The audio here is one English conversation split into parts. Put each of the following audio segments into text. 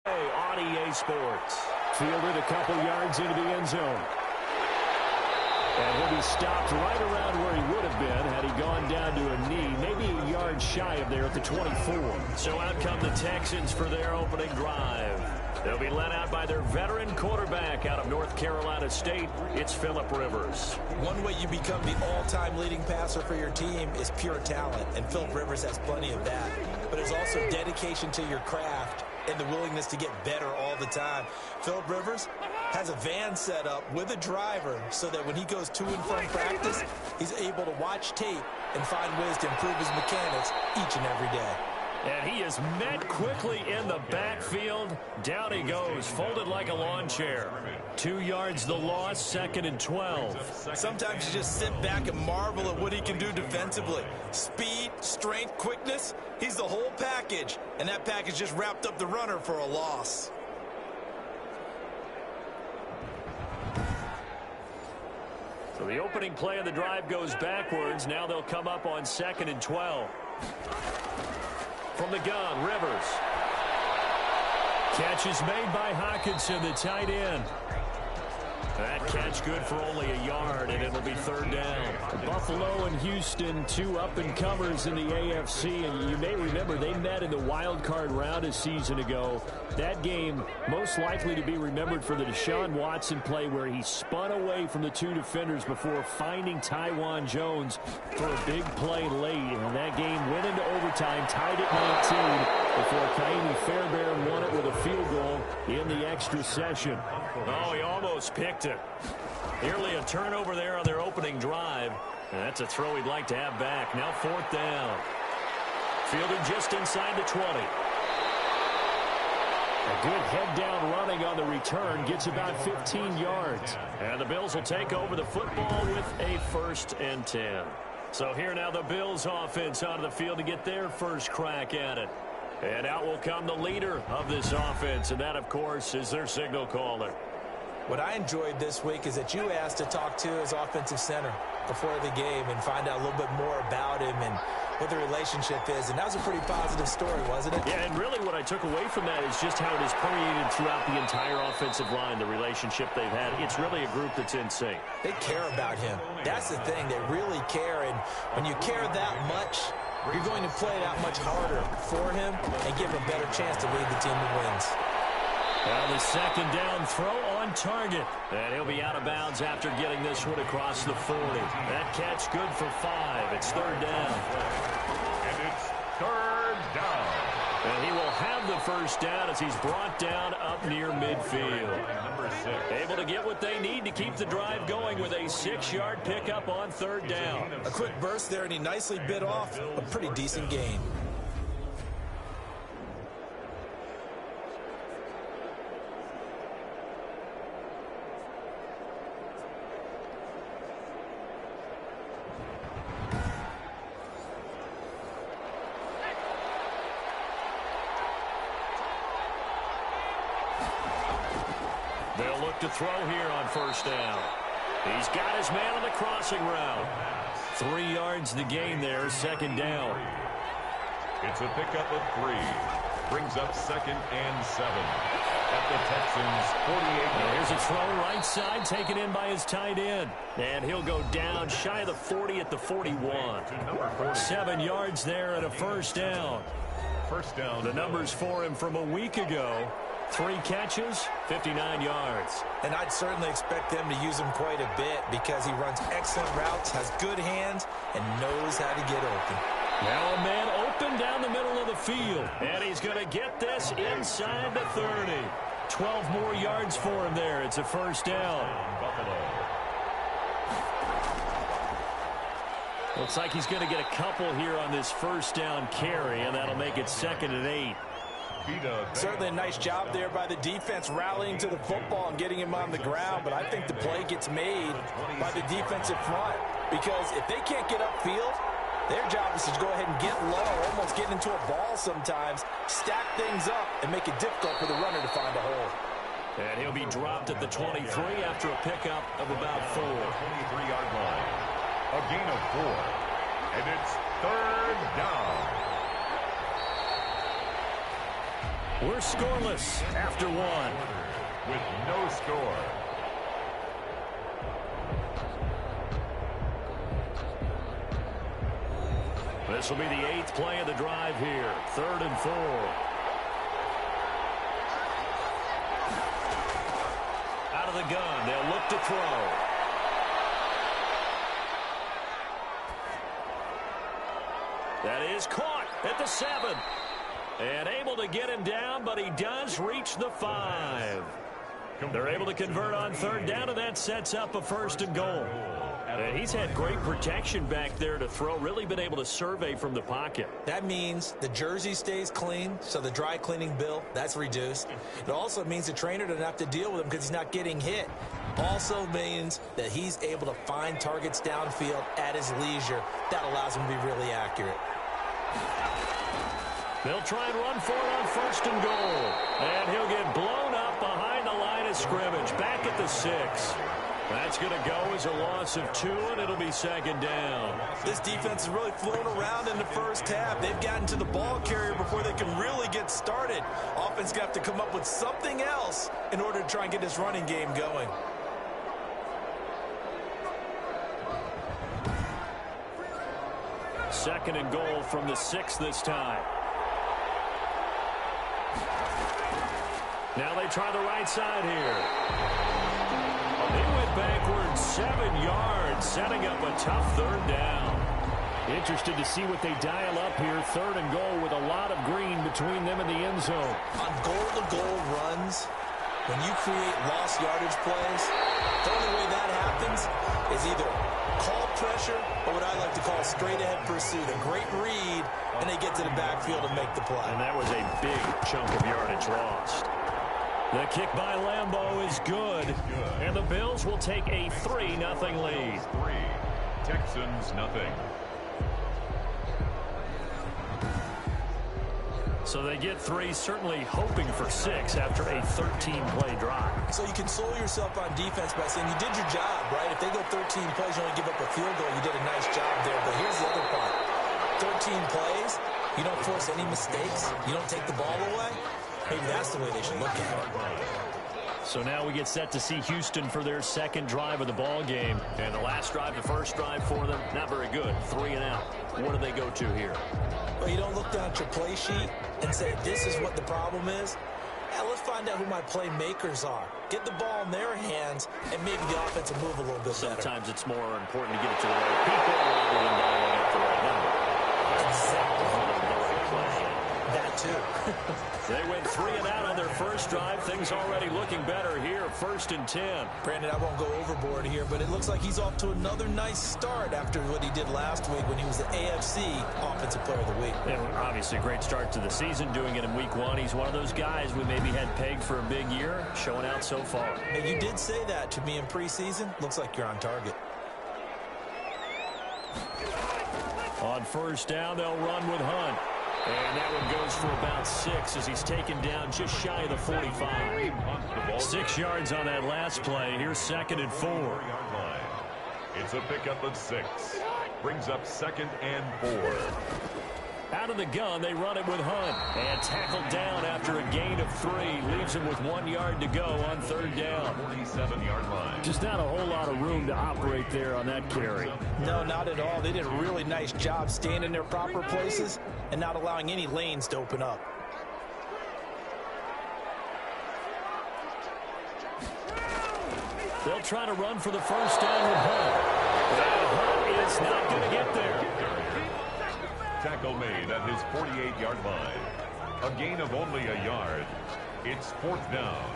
On EA Sports. Fielded a couple yards into the end zone. And he'll be stopped right around where he would have been had he gone down to a knee, maybe a yard shy of there at the 24. So out come the Texans for their opening drive. They'll be led out by their veteran quarterback out of North Carolina State. It's Phillip Rivers. One way you become the all-time leading passer for your team is pure talent, and Phillip Rivers has plenty of that. But it's also dedication to your craft and the willingness to get better all the time. Phillip Rivers has a van set up with a driver so that when he goes to and from practice, he's able to watch tape and find ways to improve his mechanics each and every day. And he is met quickly in the backfield. Down he goes, folded like a lawn chair. 2 yards the loss, 2nd and 12. Sometimes you just sit back and marvel at what he can do defensively. Speed, strength, quickness, he's the whole package. And that package just wrapped up the runner for a loss. So the opening play of the drive goes backwards. Now they'll come up on 2nd and 12. From the gun, Rivers. Catch is made by Hockenson, the tight end. That catch good for only a yard, and it'll be 3rd down. Buffalo and Houston, 2 up-and-comers in the AFC, and you may remember they met in the wild card round a season ago. That game most likely to be remembered for the Deshaun Watson play where he spun away from the 2 defenders before finding Tywan Jones for a big play late. And that game went into overtime, tied at 19, before Kaimi Fairbairn won it with a field goal in the extra session. Oh, he almost picked it. Nearly a turnover there on their opening drive. And that's a throw he'd like to have back. Now 4th down. Fielded just inside the 20. A good head-down running on the return gets about 15 yards. And the Bills will take over the football with a 1st and 10. So here now the Bills offense onto the field to get their first crack at it. And out will come the leader of this offense, and that, of course, is their signal caller. What I enjoyed this week is that you asked to talk to his offensive center before the game and find out a little bit more about him and what the relationship is. And that was a pretty positive story, wasn't it? Yeah, and really what I took away from that is just how it has permeated throughout the entire offensive line, the relationship they've had. It's really a group that's in sync. They care about him. That's the thing. They really care. And when you care that much, you're going to play that much harder for him and give him a better chance to lead the team to wins. Well, the 2nd down throw on target. And he'll be out of bounds after getting this one across the 40. That catch good for 5. It's 3rd down. And it's 3rd down. And he will have the 1st down as he's brought down up near midfield. Number 6. Able to get what they need to keep the drive going with a 6-yard pickup on 3rd down. A quick burst there, and he nicely bit off a pretty decent gain. They'll look to throw here on 1st down. He's got his man on the crossing route. 3 yards the gain there, 2nd down. It's a pickup of 3. Brings up 2nd and 7. At the Texans' 48. Here's a throw right side taken in by his tight end. And he'll go down shy of the 40 at the 41. 7 yards there and a 1st down. 1st down. The numbers for him from a week ago. 3 catches, 59 yards. And I'd certainly expect them to use him quite a bit because he runs excellent routes, has good hands, and knows how to get open. Now a man open down the middle of the field. And he's going to get this inside the 30. 12 more yards for him there. It's a 1st down. Looks like he's going to get a couple here on this 1st down carry, and that'll make it 2nd and 8. Certainly a nice job there by the defense rallying to the football and getting him on the ground, but I think the play gets made by the defensive front because if they can't get upfield, their job is to go ahead and get low, almost get into a ball sometimes, stack things up, and make it difficult for the runner to find a hole. And he'll be dropped at the 23 after a pickup of about 4. 23-yard line. A gain of 4. And it's third down. We're scoreless after one. With no score. This will be the 8th play of the drive here. 3rd and 4. Out of the gun. They'll look to throw. That is caught at the 7. And able to get him down, but he does reach the 5. They're able to convert on 3rd down, and that sets up a 1st and goal. He's had great protection back there to throw, really been able to survey from the pocket. That means the jersey stays clean, so the dry cleaning bill, that's reduced. It also means the trainer doesn't have to deal with him because he's not getting hit. Also means that he's able to find targets downfield at his leisure. That allows him to be really accurate. They'll try and run for it on 1st and goal. And he'll get blown up behind the line of scrimmage, back at the 6. That's going to go as a loss of 2, and it'll be 2nd down. This defense is really flown around in the first half. They've gotten to the ball carrier before they can really get started. Offense going to have to come up with something else in order to try and get this running game going. Second and goal from the 6 this time. Now they try the right side here. They went backwards 7 yards, setting up a tough 3rd down. Interested to see what they dial up here. 3rd and goal with a lot of green between them and the end zone. On goal-to-goal runs, when you create lost yardage plays, the only way that happens is either call pressure or what I like to call straight-ahead pursuit. A great read, and they get to the backfield and make the play. And that was a big chunk of yardage lost. The kick by Lambeau is good, and the Bills will take a 3-0 lead. 3, Texans nothing. So they get 3, certainly hoping for 6 after a 13-play drive. So you console yourself on defense by saying you did your job, right? If they go 13 plays, you only give up a field goal, you did a nice job there. But here's the other part. 13 plays, you don't force any mistakes, you don't take the ball away. Maybe that's the way they should look at it. So now we get set to see Houston for their 2nd drive of the ball game. And the last drive, the first drive for them, not very good. 3 and out. What do they go to here? Well, you don't look down at your play sheet and say, this is what the problem is. Now, let's find out who my playmakers are. Get the ball in their hands, and maybe the offense will move a little bit better. Sometimes it's more important to get it to the right people rather than dialing up the right number. Exactly. That too. They went 3 and out on their first drive. Things already looking better here. 1st and 10. Brandon, I won't go overboard here, but it looks like he's off to another nice start after what he did last week when he was the AFC Offensive Player of the Week. Yeah, obviously a great start to the season, doing it in week 1. He's one of those guys we maybe had pegged for a big year, showing out so far. And you did say that to me in preseason. Looks like you're on target. On 1st down, they'll run with Hunt. And that one goes for about 6 as he's taken down just shy of the 45. 6 yards on that last play. Here's 2nd and 4. It's a pickup of 6. Brings up 2nd and 4. Out of the gun, they run it with Hunt. And tackled down after a gain of 3. Leaves him with 1 yard to go on 3rd down. 47-yard line. Just not a whole lot of room to operate there on that carry. No, not at all. They did a really nice job staying in their proper places and not allowing any lanes to open up. They'll try to run for the 1st down with Hunt. And Hunt is not going to get there. Tackle made at his 48-yard line. A gain of only a yard. It's 4th down.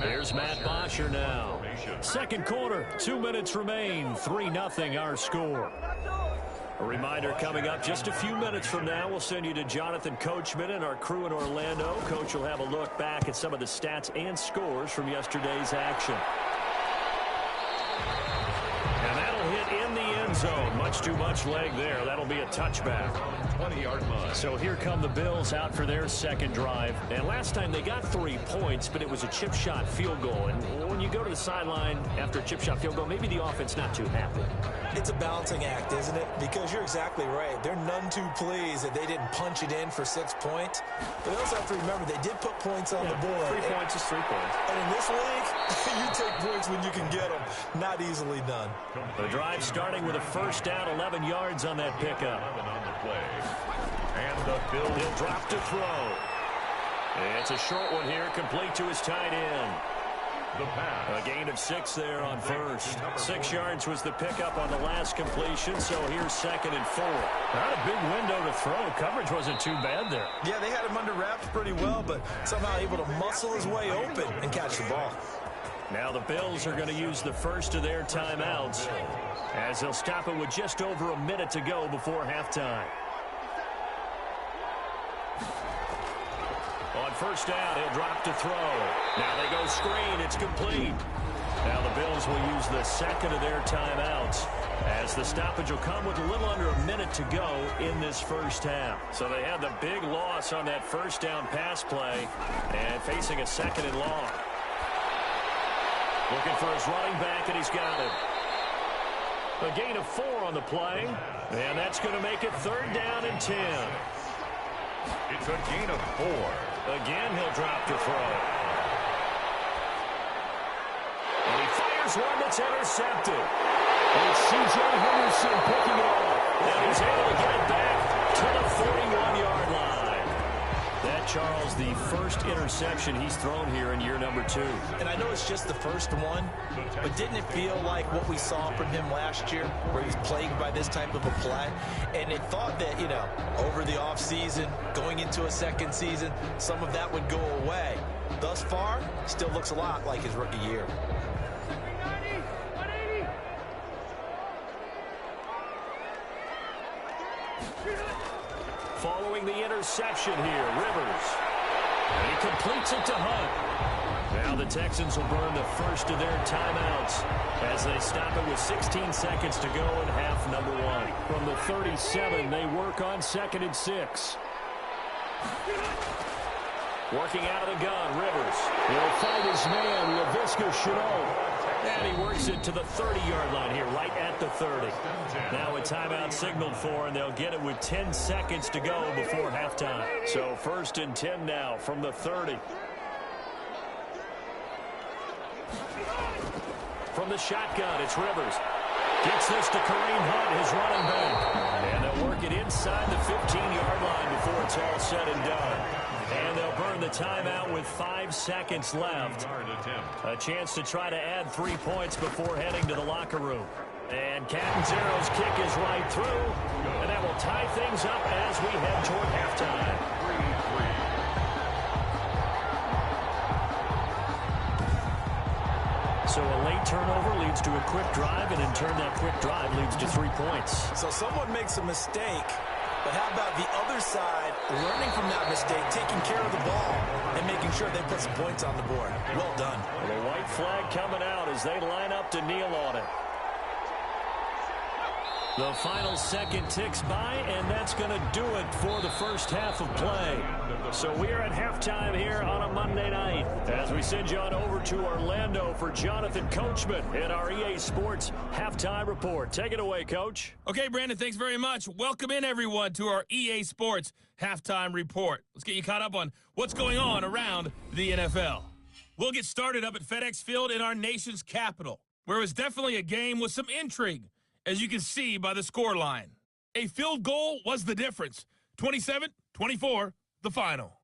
Here's Matt Bosher now. 2nd quarter, 2 minutes remain. 3-0 our score. A reminder coming up just a few minutes from now. We'll send you to Jonathan Coachman and our crew in Orlando. Coach will have a look back at some of the stats and scores from yesterday's action. And that'll hit in the end zone. Much too much leg there. That'll be a touchback. 20-yard line. So here come the Bills out for their second drive. And last time they got 3 points, but it was a chip shot field goal. And when you go to the sideline after a chip shot field goal, maybe the offense not too happy. It's a balancing act, isn't it? Because you're exactly right. They're none too pleased that they didn't punch it in for 6 points. But they also have to remember they did put points on the board. 3 points is 3 points. And in this league, you take points when you can get them. Not easily done. The drive starting with a first down, 11 yards on that pickup. 11 on the play. And the Bills He'll drop to throw. It's a short one here, complete to his tight end. the pass. A gain of 6 there on first. 6 yards was the pickup on the last completion, so here's 2nd and 4. Not a big window to throw. Coverage wasn't too bad there. Yeah, they had him under wraps pretty well, but somehow able to muscle his way open and catch the ball. Now the Bills are going to use the first of their timeouts as they'll stop it with just over a minute to go before halftime. On first down, he'll drop to throw. Now they go screen. It's complete. Now the Bills will use the second of their timeouts as the stoppage will come with a little under a minute to go in this first half. So they had the big loss on that first down pass play and facing a 2nd and long. Looking for his running back, and he's got it. A gain of 4 on the play, and that's going to make it 3rd down and 10. It's a gain of 4. Again, he'll drop to throw. And he fires one that's intercepted. And it's C.J. Henderson picking it off. And he's able to get it back to the 41-yard line. That, Charles, the first interception he's thrown here in year number 2. And I know it's just the first one, but didn't it feel like what we saw from him last year, where he's plagued by this type of a play? And it thought that, you know, over the offseason, going into a second season, some of that would go away. Thus far, still looks a lot like his rookie year. Following the interception here, Rivers. And he completes it to Hunt. Now the Texans will burn the first of their timeouts as they stop it with 16 seconds to go in half number 1. From the 37, they work on 2nd and 6. Working out of the gun, Rivers. He'll fight his man, Laviska Shenault. And he works it to the 30-yard line here, right at the 30. Now a timeout signaled for, and they'll get it with 10 seconds to go before halftime. So 1st and 10 now from the 30. From the shotgun, it's Rivers. Gets this to Kareem Hunt, his running back. And they'll work it inside the 15-yard line before it's all said and done. And they'll burn the timeout with 5 seconds left. A chance to try to add 3 points before heading to the locker room. And Catanzaro's kick is right through. And that will tie things up as we head toward halftime. 3-3. So a late turnover leads to a quick drive, and in turn that quick drive leads to 3 points. So someone makes a mistake, but how about the other side learning from that mistake, taking care of the ball, and making sure they put some points on the board? Well done. The white flag coming out as they line up to kneel on it. The final second ticks by, and that's going to do it for the first half of play. So we are at halftime here on a Monday night as we send you on over to Orlando for Jonathan Coachman in our EA Sports Halftime Report. Take it away, Coach. Okay, Brandon, thanks very much. Welcome in, everyone, to our EA Sports Halftime Report. Let's get you caught up on what's going on around the NFL. We'll get started up at FedEx Field in our nation's capital, where it was definitely a game with some intrigue, as you can see by the score line. A field goal was the difference. 27-24, the final.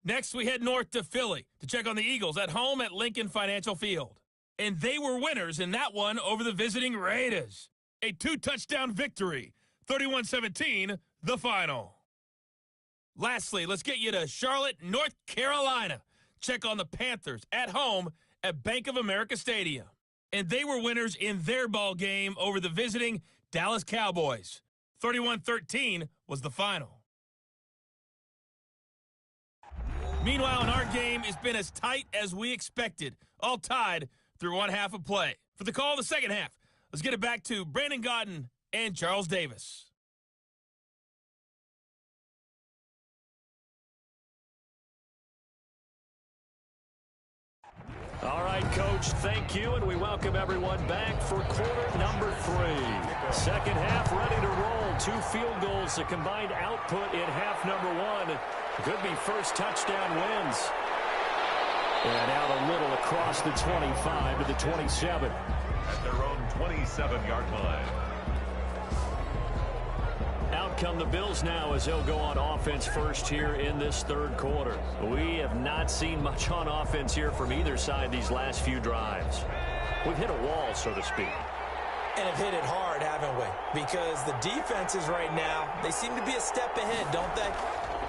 Next, we head north to Philly to check on the Eagles at home at Lincoln Financial Field. And they were winners in that one over the visiting Raiders. A 2-touchdown victory. 31-17, the final. Lastly, let's get you to Charlotte, North Carolina. Check on the Panthers at home at Bank of America Stadium. And they were winners in their ball game over the visiting Dallas Cowboys. 31-13 was the final. Meanwhile, in our game, it's been as tight as we expected, all tied through one half of play. For the call of the second half, Let's get it back to Brandon Godden and Charles Davis. All right, Coach, thank you, and we welcome everyone back for quarter number 3. Second half ready to roll. 2 field goals, the combined output in half number 1. Could be first touchdown wins. And out a little across the 25 to the 27. At their own 27-yard line. Out come the Bills now as they'll go on offense first here in this third quarter. We have not seen much on offense here from either side these last few drives. We've hit a wall, so to speak. And have hit it hard, haven't we? Because the defenses right now, they seem to be a step ahead, don't they?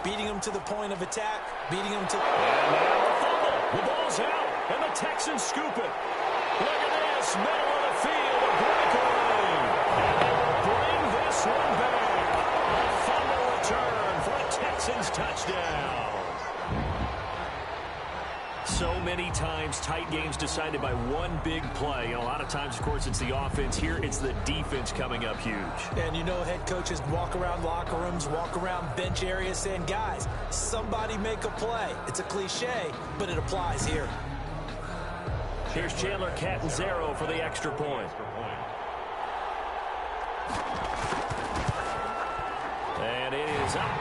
Beating them to the point of attack, beating them to... And now a fumble. The ball's out, and the Texans scoop it. Look at this, middle of the field, a breakaway. And they will bring this one back. A fumble return for a Texans touchdown. So many times, tight games decided by one big play. A lot of times, of course, it's the offense. Here, it's the defense coming up huge. And you know head coaches walk around locker rooms, walk around bench areas saying, guys, somebody make a play. It's a cliche, but it applies here. Here's Chandler Catanzaro for the extra point. And it is up.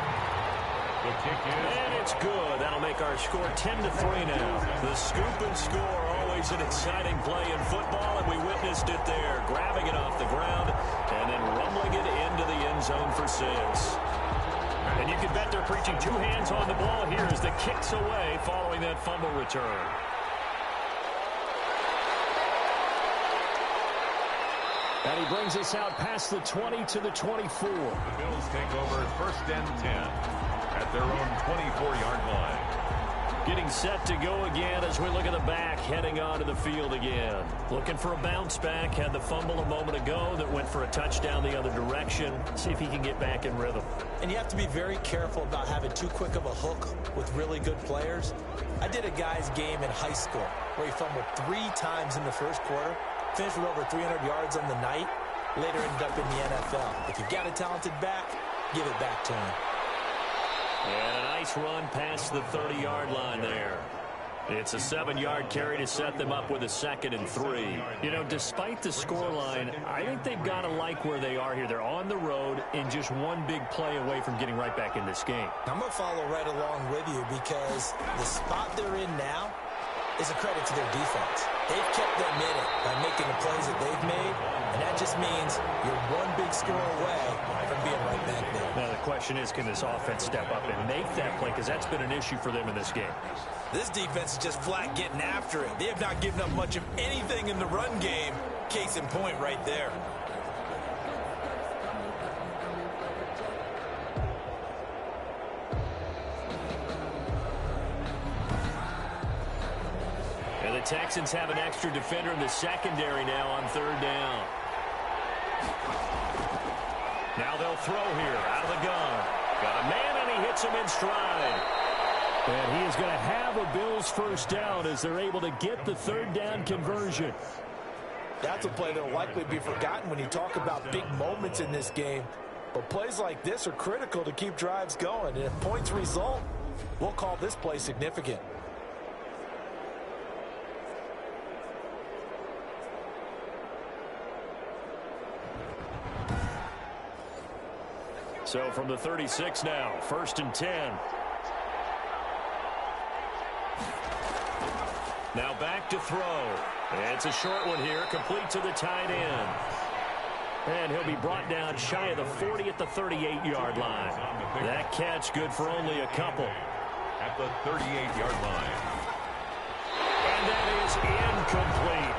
The kick is And it's good. That'll make our score 10-3 now. The scoop and score, always an exciting play in football, and we witnessed it there, grabbing it off the ground and then rumbling it into the end zone for 6. And you can bet they're preaching 2 hands on the ball here as the kick's away following that fumble return. And he brings us out past the 20 to the 24. the Bills take over first and 10 at their own 24-yard line. Getting set to go again as we look at the back, heading onto the field again. Looking for a bounce back. Had the fumble a moment ago that went for a touchdown the other direction. See if he can get back in rhythm. And you have to be very careful about having too quick of a hook with really good players. I did a guy's game in high school where he fumbled 3 times in the first quarter, finished with over 300 yards on the night, later ended up in the NFL. If you've got a talented back, give it back to him. And a nice run past the 30-yard line there. It's a 7-yard carry to set them up with a 2nd and 3. You know, despite the scoreline, I think they've got to like where they are here. They're on the road and just one big play away from getting right back in this game. I'm going to follow right along with you because the spot they're in now is a credit to their defense. They've kept them in it by making the plays that they've made, and that just means you're one big score away from being right back there. Now the question is, can this offense step up and make that play? Because that's been an issue for them in this game. This defense is just flat getting after it. They have not given up much of anything in the run game. Case in point right there. And the Texans have an extra defender in the secondary now on 3rd down. Now they'll throw here out of the gun. Got a man, and he hits him in stride. And he is going to have a Bills first down as they're able to get the 3rd down conversion. That's a play that will likely be forgotten when you talk about big moments in this game. But plays like this are critical to keep drives going. And if points result, we'll call this play significant. So from the 36 now, 1st and 10. Now back to throw. It's a short one here, complete to the tight end. And he'll be brought down shy of the 40 at the 38-yard line. That catch good for only a couple. At the 38-yard line. And that is incomplete.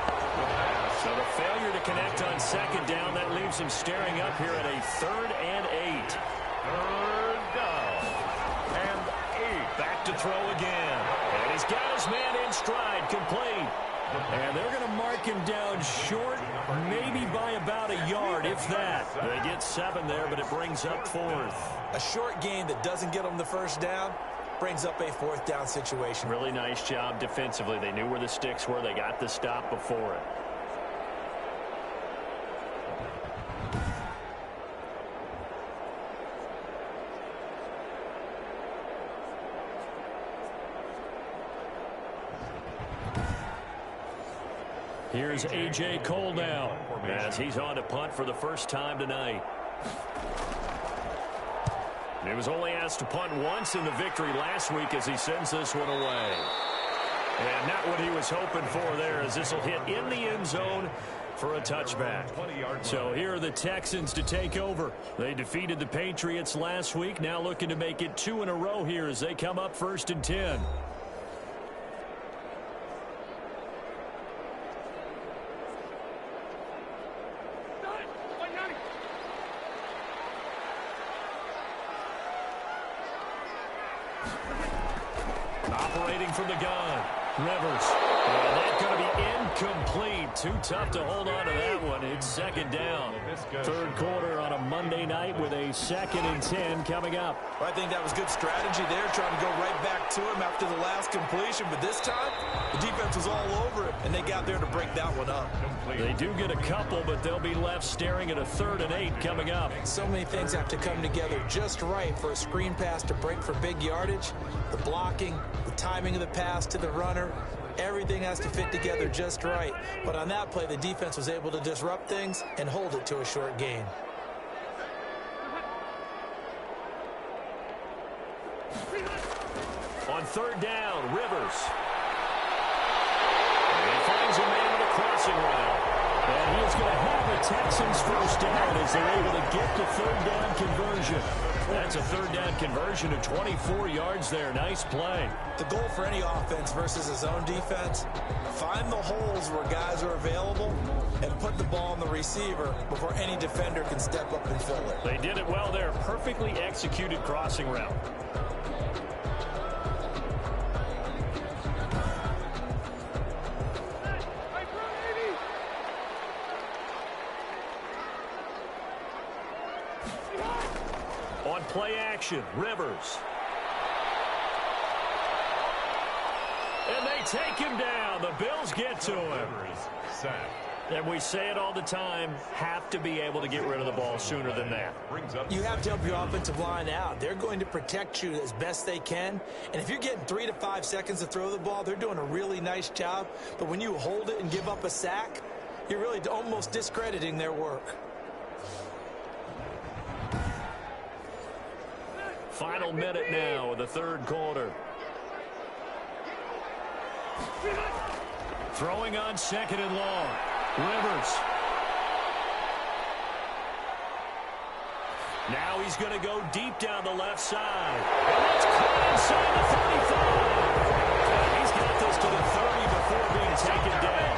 So the failure to connect on 2nd down, that leaves him staring up here at a 3rd and 8. 3rd down and 8. Back to throw again. And he's got his man in stride, complete. And they're going to mark him down short, maybe by about a yard, if that. They get 7 there, but it brings up 4th. A short gain that doesn't get them the first down brings up a 4th down situation. Really nice job defensively. They knew where the sticks were. They got the stop before it. here's A.J. Cole now as he's on to punt for the first time tonight. He was only asked to punt once in the victory last week as he sends this one away. And not what he was hoping for there, as this will hit in the end zone for a touchback. So here are the Texans to take over. They defeated the Patriots last week, now looking to make it 2 in a row here as they come up 1st and 10. Operating from the gun, Rivers. And that's going to be incomplete. Too tough to hold on to that one. It's 2nd down. 3rd quarter on a Monday night with a 2nd and 10 coming up. Well, I think that was good strategy there, trying to go right back to him after the last completion. But this time, the defense was all over it, and they got there to break that one up. They do get a couple, but they'll be left staring at a 3rd and 8 coming up. So many things have to come together just right for a screen pass to break for big yardage. The blocking, the timing of the pass to the runner, everything has to fit together just right. But on that play, the defense was able to disrupt things and hold it to a short gain. On 3rd down, Rivers. And he finds a man with a crossing route. And he is going to have the Texans first down as they're able to get the 3rd down conversion. That's a 3rd down conversion of 24 yards there. Nice play. The goal for any offense versus his own defense, find the holes where guys are available and put the ball on the receiver before any defender can step up and fill it. They did it well there. Perfectly executed crossing route. On play action, Rivers. And they take him down. The Bills get to him. And we say it all the time, have to be able to get rid of the ball sooner than that. You have to help your offensive line out. They're going to protect you as best they can. And if you're getting 3 to 5 seconds to throw the ball, they're doing a really nice job. But when you hold it and give up a sack, you're really almost discrediting their work. Final minute now of the 3rd quarter. Throwing on 2nd and long. Rivers. Now he's going to go deep down the left side. And that's caught inside the 35. He's got this to the 30 before being taken down.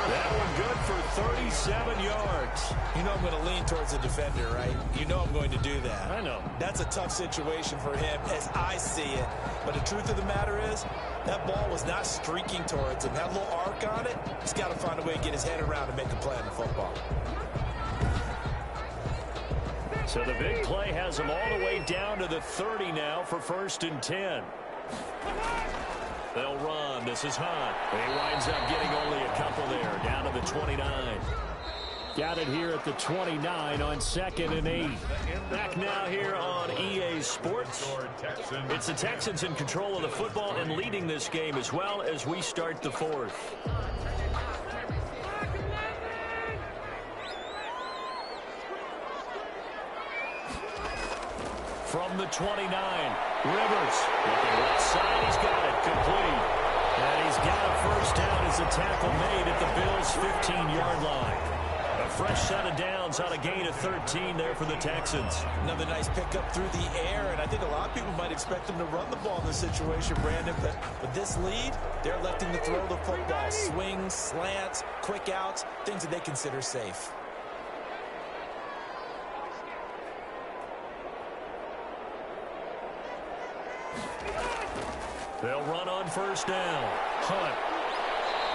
That one good for 37 yards. You know I'm going to lean towards the defender, right? You know I'm going to do that. I know. That's a tough situation for him as I see it. But the truth of the matter is, that ball was not streaking towards him. That little arc on it, he's got to find a way to get his head around and make a play on the football. So the big play has him all the way down to the 30 now for 1st and 10. They'll run. This is Hunt. He winds up getting only a couple there, down to the 29. Got it here at the 29 on 2nd and 8. Back now here on EA Sports. It's the Texans in control of the football and leading this game as well as we start the 4th. From the 29, Rivers. Looking left side, he's got it complete. And he's got a first down as the tackle made at the Bills' 15-yard line. A fresh set of downs on a gain of 13 there for the Texans. Another nice pickup through the air, and I think a lot of people might expect him to run the ball in this situation, Brandon, but with this lead, they're electing to throw the football. Swings, slants, quick outs, things that they consider safe. They'll run on first down. Hunt.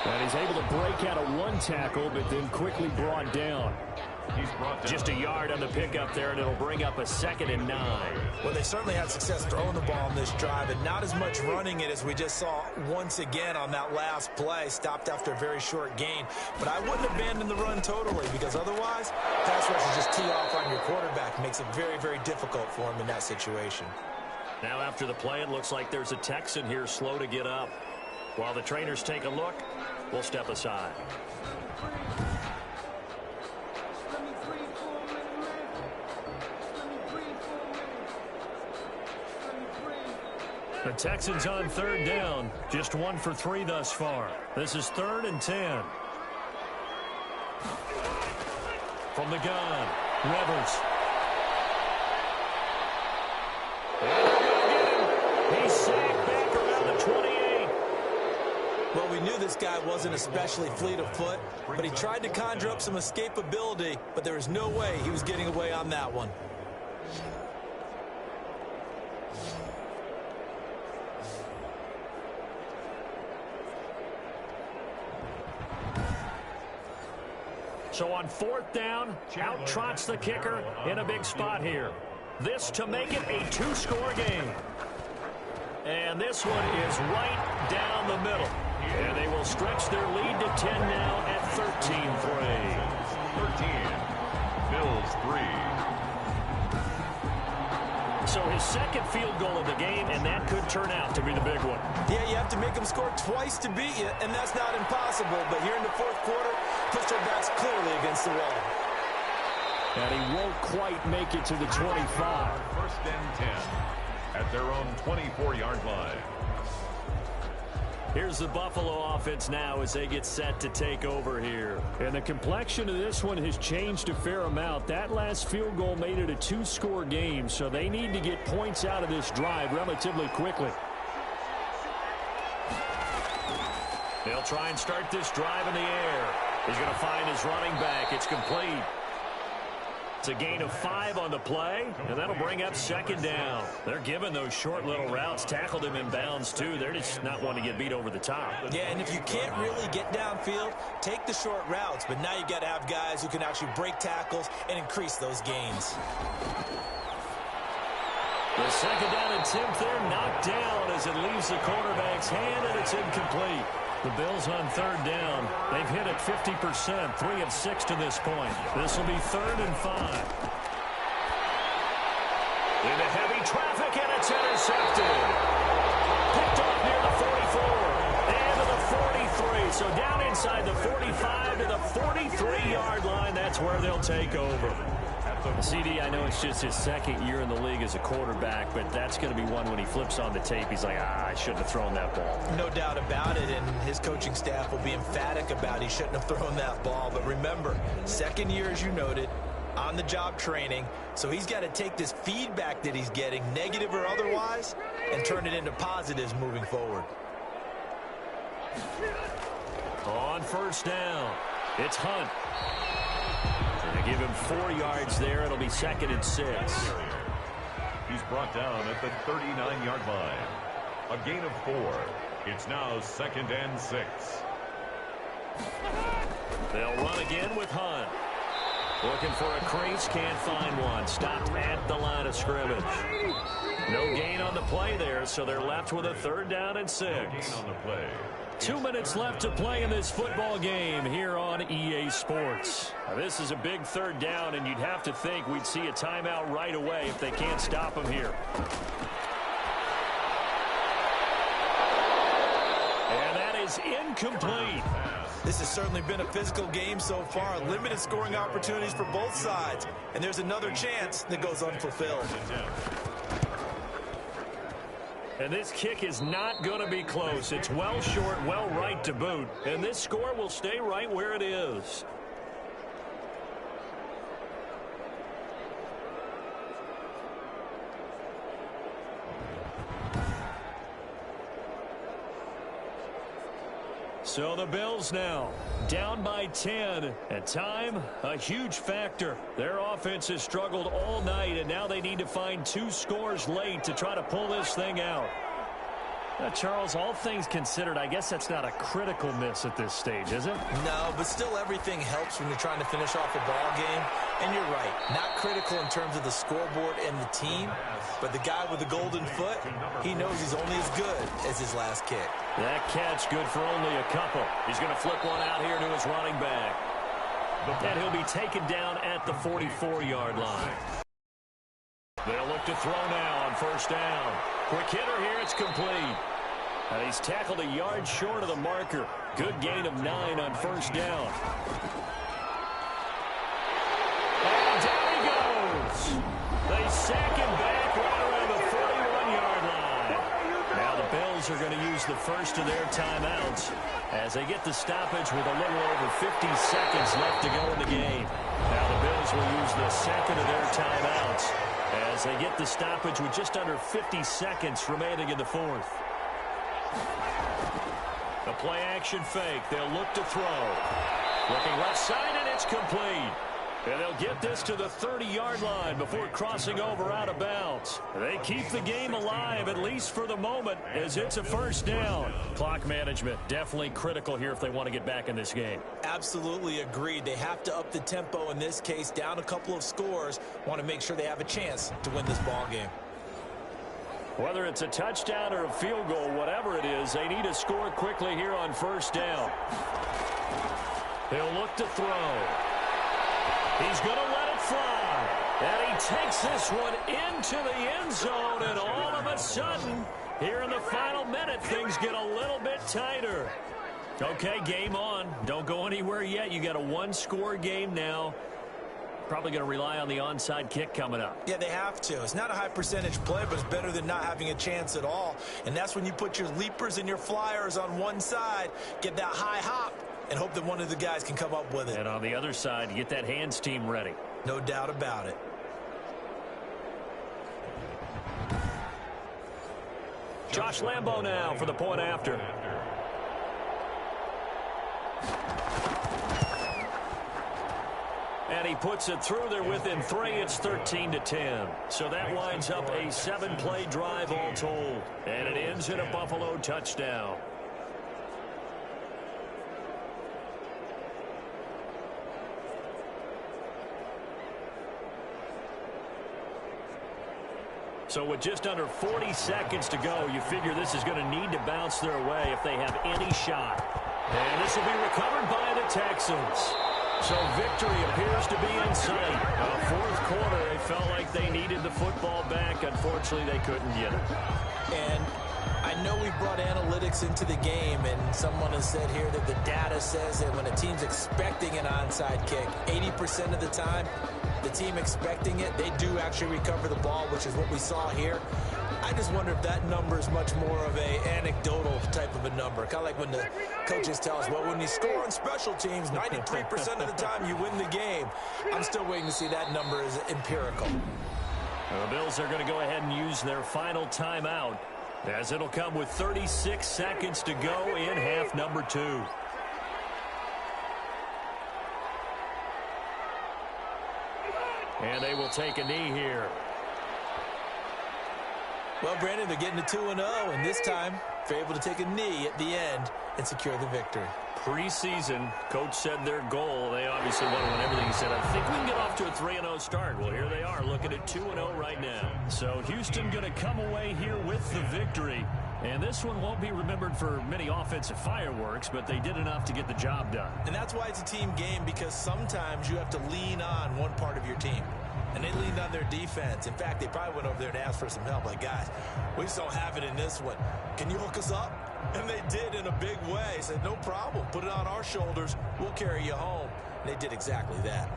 And he's able to break out of one tackle, but then quickly brought down. Just a yard on the pickup there, and it'll bring up a 2nd and 9. Well, they certainly had success throwing the ball on this drive, and not as much running it as we just saw once again on that last play. Stopped after a very short gain. But I wouldn't abandon the run totally, because otherwise, pass rush is just tee off on your quarterback. Makes it very, very difficult for him in that situation. Now after the play, it looks like there's a Texan here slow to get up. While the trainers take a look, will step aside. The Texans on third down, just 1 for 3 thus far. This is 3rd and 10. From the gun, Rivers. He's sacked back around the 28. Well, we knew this guy wasn't especially fleet of foot, but he tried to conjure up some escapability, but there was no way he was getting away on that one. So on 4th down, out trots the kicker in a big spot here. This to make it a 2-score game. And this one is right down the middle. And they will stretch their lead to 10 now at 13-3. 13. Bills 3. So his second field goal of the game, and that could turn out to be the big one. Yeah, you have to make them score twice to beat you, and that's not impossible. But here in the 4th quarter, pushed their backs clearly against the wall. And he won't quite make it to the 25. 1st and 10 at their own 24-yard line. Here's the Buffalo offense now as they get set to take over here. And the complexion of this one has changed a fair amount. That last field goal made it a 2-score game, so they need to get points out of this drive relatively quickly. They'll try and start this drive in the air. He's going to find his running back. It's complete. It's a gain of 5 on the play, and that'll bring up 2nd down. They're giving those short little routes. Tackled him in bounds, too. They're just not wanting to get beat over the top. Yeah, and if you can't really get downfield, take the short routes. But now you got to have guys who can actually break tackles and increase those gains. The 2nd down attempt there knocked down as it leaves the quarterback's hand, and it's incomplete. The Bills on 3rd down. They've hit it 50%, 3 of 6 to this point. This will be 3rd and 5. Into heavy traffic, and it's intercepted. Picked off near the 44 and to the 43. So down inside the 45 to the 43-yard line. That's where they'll take over. CD, I know it's just his 2nd year in the league as a quarterback, but that's going to be one when he flips on the tape. He's like, I shouldn't have thrown that ball. No doubt about it, and his coaching staff will be emphatic about he shouldn't have thrown that ball. But remember, 2nd year, as you noted, on-the-job training, so he's got to take this feedback that he's getting, negative or otherwise, and turn it into positives moving forward. On 1st down, it's Hunt. They give him 4 yards there. It'll be 2nd and 6. He's brought down at the 39-yard line. A gain of 4. It's now 2nd and 6. They'll run again with Hunt. Looking for a crease, can't find one. Stopped at the line of scrimmage. No gain on the play there, so they're left with a 3rd down and 6. No gain on the play. 2 minutes left to play in this football game here on EA Sports. Now, this is a big 3rd down, and you'd have to think we'd see a timeout right away if they can't stop him here. And that is incomplete. This has certainly been a physical game so far. Limited scoring opportunities for both sides. And there's another chance that goes unfulfilled. And this kick is not going to be close. It's well short, well right to boot. And this score will stay right where it is. So the Bills now down by 10. At time, a huge factor. Their offense has struggled all night, and now they need to find 2 scores late to try to pull this thing out. Now, Charles, all things considered, I guess that's not a critical miss at this stage, is it? No, but still everything helps when you're trying to finish off a ball game. And you're right, not critical in terms of the scoreboard and the team, but the guy with the golden foot, he knows he's only as good as his last kick. That catch good for only a couple. He's going to flip one out here to his running back. And he'll be taken down at the 44-yard line. They'll look to throw now on 1st down. Quick hitter here, it's complete. And he's tackled a yard short of the marker. Good gain of 9 on first down. And down he goes. They sack him back right around the 41-yard line. Now the Bills are going to use the first of their timeouts as they get the stoppage with a little over 50 seconds left to go in the game. Now the Bills will use the second of their timeouts as they get the stoppage with just under 50 seconds remaining in the fourth. The play action fake. They'll look to throw. Looking left side, and it's complete. And they'll get this to the 30-yard line before crossing over out of bounds. They keep the game alive, at least for the moment, as it's a first down. Clock management, definitely critical here if they want to get back in this game. Absolutely agreed. They have to up the tempo in this case, down a couple of scores. Want to make sure they have a chance to win this ball game. Whether it's a touchdown or a field goal, whatever it is, they need to score quickly here on first down. He'll look to throw. He's going to let it fly. And he takes this one into the end zone, and all of a sudden, here in the final minute, things get a little bit tighter. Okay, game on. Don't go anywhere yet. You got a one-score game now. Probably going to rely on the onside kick coming up. Yeah, they have to. It's not a high percentage play, but it's better than not having a chance at all. And that's when you put your leapers and your flyers on one side, get that high hop, and hope that one of the guys can come up with it. And on the other side, get that hands team ready. No doubt about it. Josh Lambo now for the point after. And he puts it through there within 3. It's 13-10. So that winds up a 7-play drive all told. And it ends in a Buffalo touchdown. So with just under 40 seconds to go, you figure this is going to need to bounce their way if they have any shot. And this will be recovered by the Texans. So victory appears to be in sight. Fourth quarter, they felt like they needed the football back. Unfortunately, they couldn't get it. And I know we brought analytics into the game, and someone has said here that the data says that when a team's expecting an onside kick, 80% of the time, the team expecting it, they do actually recover the ball, which is what we saw here. I just wonder if that number is much more of a anecdotal type of a number. Kind of like when the coaches tell us, well, when you score on special teams, 93% of the time you win the game. I'm still waiting to see that number is empirical. The Bills are going to go ahead and use their final timeout, as it'll come with 36 seconds to go in half number 2. And they will take a knee here. Well, Brandon, they're getting to 2-0, and this time they're able to take a knee at the end and secure the victory. Preseason, coach said their goal, they obviously want to win everything. He said, I think we can get off to a 3-0 start. Well, here they are looking at 2-0 right now. So Houston going to come away here with the victory. And this one won't be remembered for many offensive fireworks, but they did enough to get the job done. And that's why it's a team game, because sometimes you have to lean on one part of your team. And they leaned on their defense. In fact, they probably went over there and asked for some help. Like, guys, we just don't have it in this one. Can you hook us up? And they did in a big way. Said, no problem. Put it on our shoulders. We'll carry you home. And they did exactly that.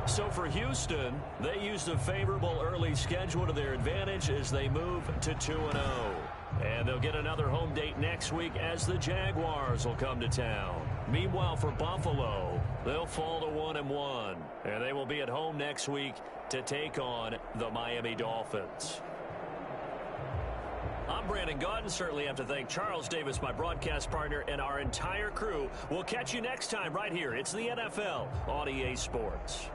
So for Houston, they used a favorable early schedule to their advantage as they move to 2-0. And they'll get another home date next week as the Jaguars will come to town. Meanwhile, for Buffalo, they'll fall to 1-1. And they will be at home next week to take on the Miami Dolphins. I'm Brandon Gaudin. Certainly have to thank Charles Davis, my broadcast partner, and our entire crew. We'll catch you next time right here. It's the NFL on EA Sports.